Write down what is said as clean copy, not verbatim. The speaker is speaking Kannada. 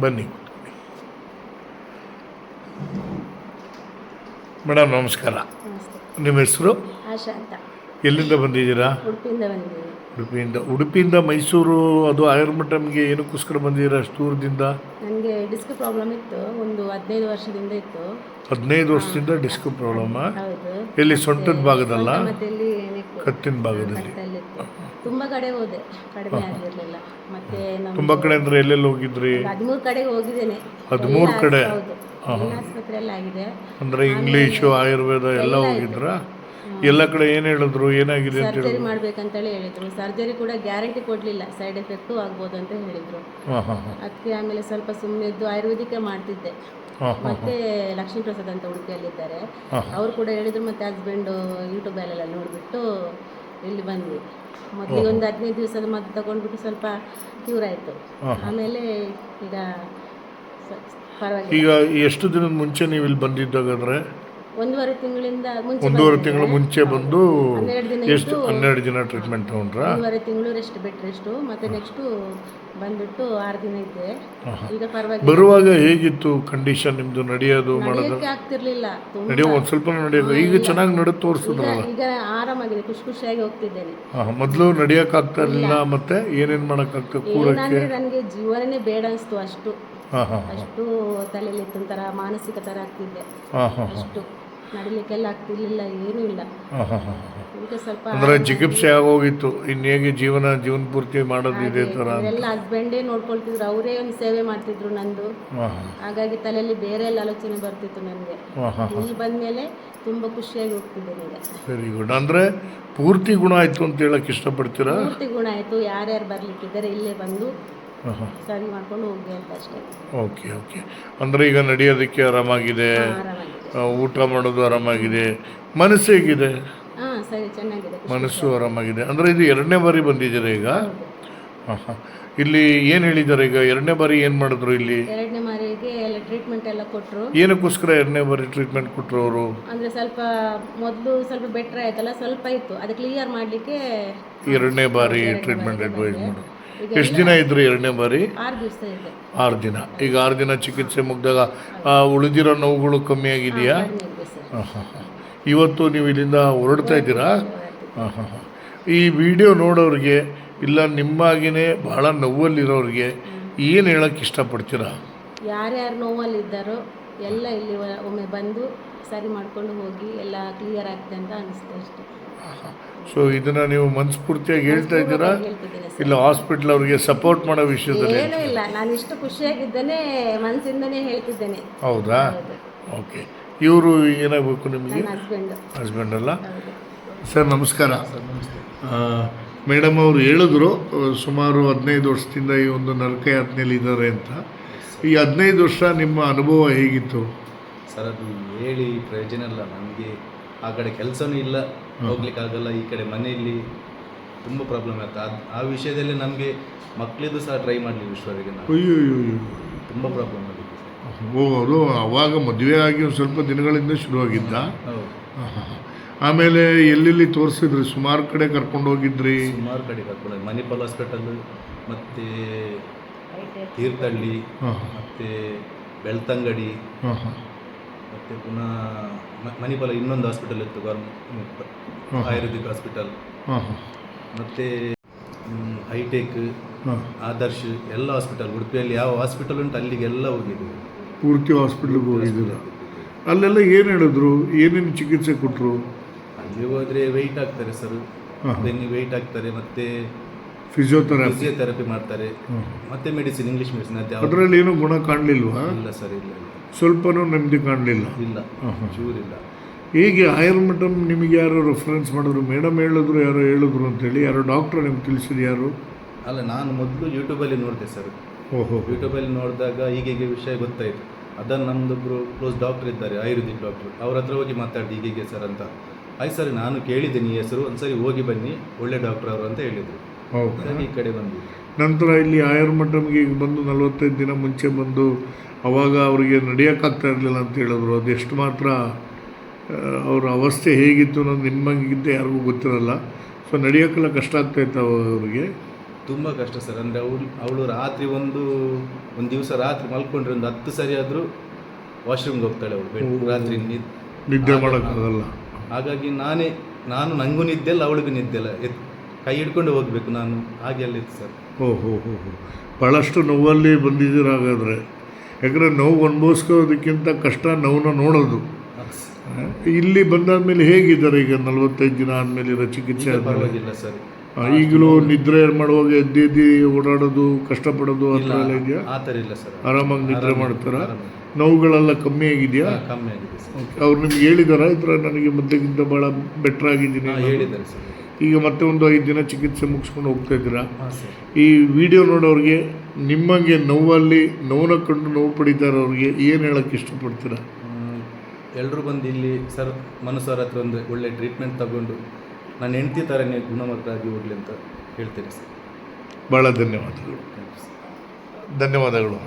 ಬನ್ನಿ ಮೇಡಮ್, ನಮಸ್ಕಾರ. ನಮಸ್ತೆ. ನಿಮ್ಮ ಹೆಸರು? ಆಶಾ ಅಂತ. ಎಲ್ಲಿಂದ ಬಂದಿದ್ದೀರಾ? ಉಡುಪಿಯಿಂದ ಬಂದಿದ್ದೀನಿ. ಉಡುಪಿಯಿಂದ ಮೈಸೂರು, ಅದು ಆಯುರ್ಮಠಮ್ಗೆ ಏನಕ್ಕೋಸ್ಕರ ಬಂದಿದ್ದೀರಾ ಅಷ್ಟು ದೂರದಿಂದ? ನನಗೆ ಡಿಸ್ಕ್ ಪ್ರಾಬ್ಲಮ್ ಇತ್ತು, ಒಂದು 15 ವರ್ಷದಿಂದ ಇತ್ತು. 15 ವರ್ಷದಿಂದ ಡಿಸ್ಕ್ ಪ್ರಾಬ್ಲಮ್? ಹೌದು. ಎಲ್ಲಿ, ಸೊಂಟದ ಭಾಗದಲ್ಲ? ಮತ್ತೆಲ್ಲಿ ಕತ್ತಿನ ಭಾಗದಲ್ಲಿ? ತುಂಬ ಕಡೆ ಹೋದೆ, ಕಡಿಮೆ ಆಗಿರಲಿಲ್ಲ. ಮತ್ತೆ ತುಂಬ ಕಡೆ ಅಂದರೆ ಎಲ್ಲೆಲ್ಲಿ ಹೋಗಿದ್ರಿ? 13 ಕಡೆಗೆ ಹೋಗಿದ್ದೇನೆ. 13 ಕಡೆ? ಹೌದು, ಎಲ್ಲ ಆಸ್ಪತ್ರೆಯಲ್ಲಿ ಆಗಿದೆ. ಅಂದರೆ ಇಂಗ್ಲೀಷು, ಆಯುರ್ವೇದ ಎಲ್ಲ ಹೋಗಿದ್ರಾ? ಎಲ್ಲ ಕಡೆ ಏನು ಹೇಳಿದ್ರು, ಏನಾಗಿದೆ ಅಂತ ಸರ್ಜರಿ ಮಾಡ್ಬೇಕಂತೇಳಿ ಹೇಳಿದ್ರು. ಸರ್ಜರಿ ಕೂಡ ಗ್ಯಾರಂಟಿ ಕೊಡಲಿಲ್ಲ, ಸೈಡ್ ಎಫೆಕ್ಟು ಆಗ್ಬೋದು ಅಂತ ಹೇಳಿದರು. ಅದಕ್ಕೆ ಆಮೇಲೆ ಸ್ವಲ್ಪ ಸುಮ್ಮನೆ ಇದ್ದು ಆಯುರ್ವೇದಿಕ್ಕೆ ಮಾಡ್ತಿದ್ದೆ. ಮತ್ತೆ ಲಕ್ಷ್ಮೀ ಪ್ರಸಾದ್ ಅಂತ ಉಡುಪಿಯಲ್ಲಿದ್ದಾರೆ, ಅವರು ಕೂಡ ಹೇಳಿದ್ರು. ಮತ್ತೆ ಹಸ್ಬೆಂಡು ಯೂಟ್ಯೂಬಲ್ಲೆಲ್ಲ ನೋಡಿಬಿಟ್ಟು ಇಲ್ಲಿ ಬಂದ್ವಿ. ಮೊದಲಿಗೆ ಒಂದು 15 ದಿವಸದ ಮದ್ದು ತಗೊಂಡ್ಬಿಟ್ಟು ಸ್ವಲ್ಪ ಕ್ಯೂರ್ ಆಯಿತು. ಆಮೇಲೆ ಈಗ ಪರವಾಗಿಲ್ಲ. ಈಗ ಎಷ್ಟು ದಿನದ ಮುಂಚೆ ನೀವು ಇಲ್ಲಿ ಬಂದಿದ್ದಾಗಾದ್ರೆ? 1.5 ತಿಂಗಳಿಂದ ಮುಂಚೆ. 1.5 ತಿಂಗಳು ಮುಂಚೆ ಬಂದು 12 ದಿನ ಎಷ್ಟು? 12 ದಿನ ಟ್ರೀಟ್ಮೆಂಟ್ ತಗೊಂಡ್ರಾ? 1.5 ತಿಂಗಳು ಬೆಡ್ ರೆಸ್ಟು. ಮತ್ತೆ ನೆಕ್ಸ್ಟು ಬಂದ್ಬಿಟ್ಟು 6 ದಿನ ಇದ್ದೆ. ಈಗ ಪರವಾಗಿಲ್ಲ. ಬರುವಾಗ ಹೇಗಿತ್ತು ಕಂಡೀಷನ್ ನಿಮ್ದು? ನಡೆಯೋದು ಮಾಡೋದು ಆಗ್ತಿರ್ಲಿಲ್ಲ, ನಡೆಯೋ ಒಂದು ಸ್ವಲ್ಪ ನಡೆಯೋದು. ಈಗ ಚೆನ್ನಾಗಿ ನಡೆದು ತೋರಿಸಿದ್ರಲ್ಲ? ಈಗ ಆರಾಮಾಗಿದೆ, ಖುಷಿಯಾಗಿ ಹೋಗ್ತಿದ್ದೇನೆ. ಮೊದಲು ನಡೆಯೋಕ್ಕಾಗ್ತಾ ಇರಲಿಲ್ಲ, ಮತ್ತೆ ಏನೇನು ಮಾಡೋಕ್ಕಾಗ್ತದೆ ಕೂರಕ್ಕೆ? ನನಗೆ ಜೀವನನೇ ಬೇಡ ಅನಿಸ್ತು. ಅಷ್ಟು ತಲೆಯಲ್ಲಿ ಒಂಥರ ಮಾನಸಿಕ ಥರ ಆಗ್ತಿದ್ದೆ. ಅಷ್ಟು ನಡಿಲಿಕ್ಕೆಲ್ಲ ಆಗ್ತಿರ್ಲಿಲ್ಲ, ಏನೂ ಇಲ್ಲ. ಈಗ ಸ್ವಲ್ಪ ಅಂದರೆ ಜಿಗುಪ್ಸೆ ಆಗೋಗಿತ್ತು, ಇನ್ನು ಹೇಗೆ ಜೀವನ ಪೂರ್ತಿ ಮಾಡೋದು ಇದೇ ಥರ? ಎಲ್ಲ ಹಸ್ಬೆಂಡೇ ನೋಡ್ಕೊಳ್ತಿದ್ರು, ಅವರೇ ಒಂದು ಸೇವೆ ಮಾಡ್ತಿದ್ರು ನಂದು. ಹಾಗಾಗಿ ತಲೆಯಲ್ಲಿ ಬೇರೆ ಎಲ್ಲ ಆಲೋಚನೆ ಬರ್ತಿತ್ತು ನನಗೆ. ಇಲ್ಲಿ ಬಂದಮೇಲೆ ತುಂಬ ಖುಷಿಯಾಗಿ ಹೋಗ್ತಿದ್ದೇನೆ ಈಗ. Very good. ಅಂದರೆ ಪೂರ್ತಿ ಗುಣ ಆಯಿತು ಅಂತ ಹೇಳಕ್ಕೆ ಇಷ್ಟಪಡ್ತೀರಾ? ಪೂರ್ತಿ ಗುಣ ಆಯಿತು. ಯಾರ್ಯಾರು ಬರ್ಲಿಕ್ಕಿದ್ದಾರೆ ಇಲ್ಲೇ ಬಂದು ಸರಿ ಮಾಡ್ಕೊಂಡು ಹೋಗಿ ಅಂತ ಅಷ್ಟೇ. ಓಕೆ. ಅಂದರೆ ಈಗ ನಡೆಯೋದಕ್ಕೆ ಆರಾಮಾಗಿದೆ, ಊಟ ಮಾಡೋದು ಆರಾಮಾಗಿದೆ, ಮನಸ್ಸು ಹೇಗಿದೆ? ಸರಿ, ಚೆನ್ನಾಗಿದೆ, ಮನಸ್ಸು ಆರಾಮಾಗಿದೆ. ಅಂದರೆ ಇದು 2ನೇ ಬಾರಿ ಬಂದಿದ್ದೀರಾ ಈಗ? ಇಲ್ಲಿ ಏನು ಹೇಳಿದ್ದಾರೆ ಈಗ? 2ನೇ ಬಾರಿ ಏನು ಮಾಡಿದ್ರು ಇಲ್ಲಿ? 2ನೇ ಬಾರಿಗೆ ಎಲ್ಲ ಟ್ರೀಟ್ಮೆಂಟ್ ಎಲ್ಲ ಕೊಟ್ಟರು. ಏನಕ್ಕೋಸ್ಕರ 2ನೇ ಬಾರಿ ಟ್ರೀಟ್ಮೆಂಟ್ ಕೊಟ್ಟರು ಅವರು? ಅಂದರೆ ಸ್ವಲ್ಪ ಮೊದಲು ಸ್ವಲ್ಪ ಬೆಟ್ರ್ ಆಯ್ತಲ್ಲ, ಸ್ವಲ್ಪ ಇತ್ತು, ಅದು ಕ್ಲಿಯರ್ ಮಾಡಲಿಕ್ಕೆ 2ನೇ ಬಾರಿ ಟ್ರೀಟ್ಮೆಂಟ್ ಅಡ್ವೈಸ್ ಮಾಡು. ಎಷ್ಟು ದಿನ ಇದ್ರಿ 2ನೇ ಬಾರಿ? 6 ದಿವಸ ಇದೆ. 6 ದಿನ. ಈಗ 6 ದಿನ ಚಿಕಿತ್ಸೆ ಮುಗಿದಾಗ ಉಳಿದಿರೋ ನೋವುಗಳು ಕಮ್ಮಿ ಆಗಿದೆಯಾ? ಇವತ್ತು ನೀವು ಇಲ್ಲಿಂದ ಹೊರಡ್ತಾ ಇದ್ದೀರಾ? ಈ ವಿಡಿಯೋ ನೋಡೋರಿಗೆ, ಇಲ್ಲ ನಿಮ್ಮಾಗಿನೇ ಭಾಳ ನೋವಲ್ಲಿರೋರಿಗೆ ಏನು ಹೇಳೋಕ್ಕೆ ಇಷ್ಟಪಡ್ತೀರಾ? ಯಾರ್ಯಾರು ನೋವಲ್ಲಿದ್ದಾರೋ ಎಲ್ಲ ಇಲ್ಲಿ ಒಮ್ಮೆ ಬಂದು ಸರಿ ಮಾಡ್ಕೊಂಡು ಹೋಗಿ, ಎಲ್ಲ ಕ್ಲಿಯರ್ ಆಗ್ತದೆ ಅಂತ ಅನಿಸ್ತು ಅಷ್ಟೇ. ಸೊ ಇದನ್ನು ನೀವು ಮನಸ್ಫೂರ್ತಿಯಾಗಿ ಹೇಳ್ತಾ ಇದ್ದೀರಾ? ಇಲ್ಲ ಹಾಸ್ಪಿಟ್ಲ್ ಅವ್ರಿಗೆ ಸಪೋರ್ಟ್ ಮಾಡೋ ವಿಷಯದಲ್ಲಿ? ಏನೂ ಇಲ್ಲ, ನಾನು ಇಷ್ಟು ಖುಷಿಯಾಗಿದ್ದೇನೆ, ಮನಸ್ಸಿಂದನೇ ಹೇಳ್ತಿದ್ದೇನೆ. ಹೌದಾ? ಓಕೆ. ಇವರು ಏನಾಗಬೇಕು ನಿಮಗೆ? ಹಸ್ಬೆಂಡ್ ಅಲ್ಲ? ಸರ್ ನಮಸ್ಕಾರ. ಮೇಡಮ್ ಅವರು ಹೇಳಿದ್ರು ಸುಮಾರು 15 ವರ್ಷದಿಂದ ಈ ಒಂದು ನರಕಯಾತನೆಯಲ್ಲಿ ಇದ್ದಾರೆ ಅಂತ. ಈ 15 ವರ್ಷ ನಿಮ್ಮ ಅನುಭವ ಹೇಗಿತ್ತು ಸರ್? ಅದು ಹೇಳಿ ಪ್ರಯೋಜನ ಇಲ್ಲ. ನನಗೆ ಆ ಕಡೆ ಕೆಲಸನೂ ಇಲ್ಲ, ಹೋಗ್ಲಿಕ್ಕಾಗಲ್ಲ. ಈ ಕಡೆ ಮನೆಯಲ್ಲಿ ತುಂಬ ಪ್ರಾಬ್ಲಮ್ ಆಗ್ತದೆ. ಆ ವಿಷಯದಲ್ಲಿ ನಮಗೆ ಮಕ್ಕಳಿದ್ದು ಸಹ ಟ್ರೈ ಮಾಡಲಿ ವಿಶ್ವರಿಗೆ. ಅಯ್ಯೋ, ತುಂಬ ಪ್ರಾಬ್ಲಮ್ ಆಗಿದೆ. ಅದು ಅವಾಗ ಮದುವೆ ಆಗಿ ಒಂದು ಸ್ವಲ್ಪ ದಿನಗಳಿಂದ ಶುರುವಾಗಿದ್ದ? ಆಮೇಲೆ ಎಲ್ಲೆಲ್ಲಿ ತೋರಿಸಿದ್ರಿ? ಸುಮಾರು ಕಡೆ ಕರ್ಕೊಂಡು ಹೋಗಿದ್ರಿ? ಸುಮಾರು ಕಡೆ ಕರ್ಕೊಂಡು, ಮಣಿಪಾಲ್ ಹಾಸ್ಪಿಟಲ್, ಮತ್ತು ತೀರ್ಥಹಳ್ಳಿ, ಮತ್ತು ಬೆಳ್ತಂಗಡಿ, ಮತ್ತು ಪುನಃ ಮಣಿಪಾಲ ಇನ್ನೊಂದು ಹಾಸ್ಪಿಟಲ್ ಇತ್ತು, ಆಯುರ್ವೇದಿಕ್ ಹಾಸ್ಪಿಟಲ್, ಮತ್ತು ಹೈಟೆಕ್, ಆದರ್ಶ್, ಎಲ್ಲ ಹಾಸ್ಪಿಟಲ್ ಉಡುಪಿಯಲ್ಲಿ ಯಾವ ಹಾಸ್ಪಿಟಲ್ ಉಂಟು ಅಲ್ಲಿಗೆಲ್ಲ ಹೋಗಿದ್ವಿ. ಪೂರ್ತಿ ಹಾಸ್ಪಿಟ್ಲಿಗೆ ಹೋಗಿದ್ದೀರ? ಅಲ್ಲೆಲ್ಲ ಏನು ಹೇಳಿದ್ರು, ಏನೇನು ಚಿಕಿತ್ಸೆ ಕೊಟ್ಟರು? ಅಲ್ಲಿ ಹೋದರೆ ವೆಯ್ಟ್ ಆಗ್ತಾರೆ ಸರ್, ಬೆನ್ನಿಗೆ ವೆಯ್ಟ್ ಆಗ್ತಾರೆ, ಮತ್ತು ಫಿಸಿಯೋಥೆರಪಿ ಮಾಡ್ತಾರೆ, ಮತ್ತು ಮೆಡಿಸಿನ್, ಇಂಗ್ಲೀಷ್ ಮೆಡಿಸಿನ್. ಅದರಲ್ಲಿ ಏನೂ ಗುಣ ಕಾಣಲಿಲ್ವಾ? ಇಲ್ಲ ಸರ್, ಇಲ್ಲ. ಸ್ವಲ್ಪನೂ ನೆಮ್ಮದಿ ಕಾಣಲಿಲ್ಲ? ಇಲ್ಲ, ಚೂರಿಲ್ಲ. ಹೇಗೆ ಆಯುರ್ಮಠಮ್ ನಿಮಗೆ ಯಾರು ರೆಫರೆನ್ಸ್ ಮಾಡಿದ್ರು? ಮೇಡಮ್ ಹೇಳಿದ್ರು, ಯಾರೋ ಹೇಳಿದ್ರು ಅಂತೇಳಿ? ಯಾರೋ ಡಾಕ್ಟ್ರು ನಿಮ್ಗೆ ತಿಳಿಸಿದ್ರು? ಯಾರು? ಅಲ್ಲ, ನಾನು ಮೊದಲು ಯೂಟ್ಯೂಬಲ್ಲಿ ನೋಡಿದೆ ಸರ್. ಯೂಟ್ಯೂಬಲ್ಲಿ ನೋಡಿದಾಗ ಹೀಗೆ ವಿಷಯ ಗೊತ್ತಾಯಿತು. ಅದನ್ನು ನಮ್ಮದೊಬ್ಬರು ಕ್ಲೋಸ್ ಡಾಕ್ಟರ್ ಇದ್ದಾರೆ, ಆಯುರ್ವೇದಿಕ್ ಡಾಕ್ಟ್ರು, ಅವ್ರ ಹತ್ರ ಹೋಗಿ ಮಾತಾಡಿದೆ ಹೀಗೆ ಸರ್ ಅಂತ. ಆಯ್ತು ಸರ್, ನಾನು ಕೇಳಿದ್ದೀನಿ ಈ ಹೆಸರು, ಒಂದು ಸರಿ ಹೋಗಿ ಬನ್ನಿ, ಒಳ್ಳೆ ಡಾಕ್ಟರ್ ಅವರು ಅಂತ ಹೇಳಿದರು. ಹಾಗಾಗಿ ಈ ಕಡೆ ಬಂದು ನಂತರ ಇಲ್ಲಿ ಆಯುರ್ಮಠಮ್ಗೆ ಈಗ ಬಂದು 45 ದಿನ ಮುಂಚೆ ಬಂದು ಅವಾಗ ಅವರಿಗೆ ನಡೆಯೋಕ್ಕಾಗ್ತಾ ಇರಲಿಲ್ಲ ಅಂತ ಹೇಳಿದ್ರು. ಅದೆಷ್ಟು ಮಾತ್ರ ಅವರ ಅವಸ್ಥೆ ಹೇಗಿತ್ತು ಅನ್ನೋದು ನಿಮಗಿಂತ ಯಾರಿಗೂ ಗೊತ್ತಿರಲ್ಲ. ಸೊ ನಡೆಯೋಕ್ಕೆಲ್ಲ ಕಷ್ಟ ಆಗ್ತಾಯಿತ್ತು ಅವ್ರಿಗೆ? ತುಂಬ ಕಷ್ಟ ಸರ್. ಅಂದರೆ ಅವಳು ರಾತ್ರಿ ಒಂದು ದಿವಸ ರಾತ್ರಿ ಮಲ್ಕೊಂಡ್ರೆ ಒಂದು 10 ಸರಿ ಆದರೂ ವಾಶ್ರೂಮ್ಗೆ ಹೋಗ್ತಾಳೆ ಅವಳು ರಾತ್ರಿ ನಿದ್ದೆ ಮಾಡೋಕ್ಕಾಗಲ್ಲ. ಹಾಗಾಗಿ ನನಗೂ ನಿದ್ದೆ ಇಲ್ಲ, ಅವಳಿಗೂ ನಿದ್ದೆ ಇಲ್ಲ. ಕೈ ಹಿಡ್ಕೊಂಡು ಹೋಗಬೇಕು ನಾನು, ಹಾಗೆ ಎಲ್ಲ ಇತ್ತು ಸರ್. ಓಹೋ ಭಾಳಷ್ಟು ನೋವಲ್ಲಿ ಬಂದಿದ್ದೀರ ಹಾಗಾದರೆ. ಯಾಕಂದರೆ ನೋವು ಅನುಭವಿಸ್ಕೋದಕ್ಕಿಂತ ಕಷ್ಟ ನೋವನ್ನ ನೋಡೋದು. ಇಲ್ಲಿ ಬಂದಾದ್ಮೇಲೆ ಹೇಗಿದ್ದಾರೆ ಈಗ 45 ದಿನ ಆದಮೇಲೆ ಇರೋ ಚಿಕಿತ್ಸೆ ಆದಮೇಲೆ? ಪರವಾಗಿಲ್ಲ ಸರ್. ಈಗಲೂ ನಿದ್ರೆ ಮಾಡುವಾಗ ಎದ್ದು ಓಡಾಡೋದು ಕಷ್ಟಪಡೋದು ಆ ಥರ ಎಲ್ಲ ಇದೆಯಾ? ಆ ಥರ ಇಲ್ಲ ಸರ್. ಆರಾಮಾಗಿ ನಿದ್ರೆ ಮಾಡ್ತಾರಾ? ನೋವುಗಳೆಲ್ಲ ಕಮ್ಮಿ ಆಗಿದೆಯಾ? ಕಮ್ಮಿ ಆಗಿದೆ ಸರ್. ಅವ್ರು ನಿಮ್ಗೆ ಹೇಳಿದಾರ ಈ ಥರ ನನಗೆ ಮೊದಲಿಗಿಂತ ಭಾಳ ಬೆಟ್ರ್ ಆಗಿದ್ದೀನಿ? ಹೇಳಿದ್ದಾರೆ ಸರ್. ಈಗ ಮತ್ತೆ ಒಂದು 5 ದಿನ ಚಿಕಿತ್ಸೆ ಮುಗಿಸ್ಕೊಂಡು ಹೋಗ್ತಾ ಇದ್ದೀರಾ? ಹಾಂ ಸರ್. ಈ ವಿಡಿಯೋ ನೋಡೋರಿಗೆ ನಿಮಗೆ ನೋವನ್ನ ಕಂಡು ನೋವು ಪಡಿತಾ ಇರೋರಿಗೆ ಏನು ಹೇಳೋಕ್ಕೆ ಇಷ್ಟಪಡ್ತೀರಾ? ಎಲ್ಲರೂ ಬಂದು ಇಲ್ಲಿ ಸರ್ ಮನಸ್ಸವ್ರ ಹತ್ರ ಒಂದು ಒಳ್ಳೆ ಟ್ರೀಟ್ಮೆಂಟ್ ತಗೊಂಡು ನನ್ನ ಹೆಂಡತಿ ಥರನೇ ಗುಣಮುಖರಾಗಿ ಹೋಗಲಿ ಅಂತ ಹೇಳ್ತೀನಿ ಸರ್. ಭಾಳ ಧನ್ಯವಾದಗಳು. Thank you sir. ಧನ್ಯವಾದಗಳು.